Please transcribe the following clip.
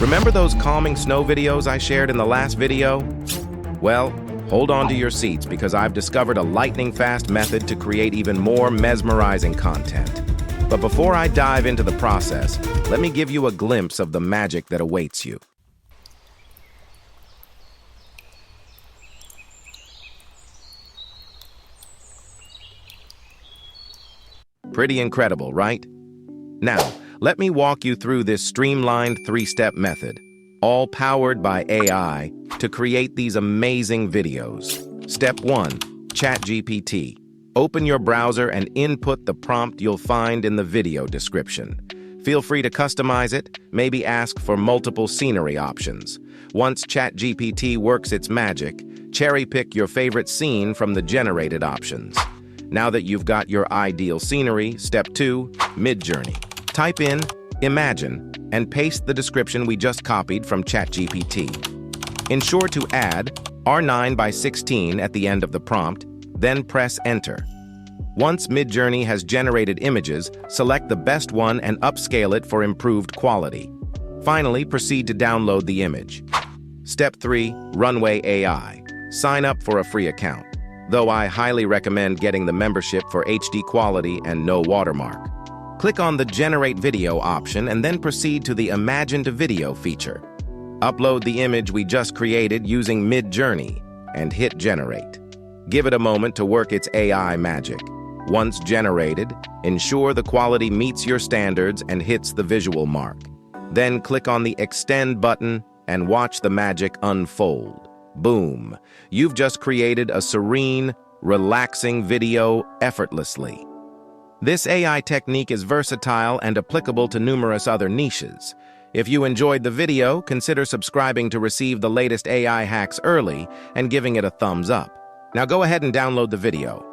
Remember those calming snow videos I shared in the last video? Well, hold on to your seats because I've discovered a lightning-fast method to create even more mesmerizing content. But before I dive into the process, let me give you a glimpse of the magic that awaits you. Pretty incredible, right? Now, let me walk you through this streamlined three-step method, all powered by AI, to create these amazing videos. Step 1. ChatGPT. Open your browser and input the prompt you'll find in the video description. Feel free to customize it, maybe ask for multiple scenery options. Once ChatGPT works its magic, cherry-pick your favorite scene from the generated options. Now that you've got your ideal scenery, step 2, MidJourney. Type in imagine and paste the description we just copied from ChatGPT. Ensure to add R9:16 at the end of the prompt, then press enter. Once MidJourney has generated images, select the best one and upscale it for improved quality. Finally, proceed to download the image. Step 3, Runway AI. Sign up for a free account, though I highly recommend getting the membership for HD quality and no watermark. Click on the Generate Video option and then proceed to the Imagine to Video feature. Upload the image we just created using MidJourney and hit Generate. Give it a moment to work its AI magic. Once generated, ensure the quality meets your standards and hits the visual mark. Then click on the Extend button and watch the magic unfold. Boom! You've just created a serene, relaxing video effortlessly. This AI technique is versatile and applicable to numerous other niches. If you enjoyed the video, consider subscribing to receive the latest AI hacks early and giving it a thumbs up. Now go ahead and download the video.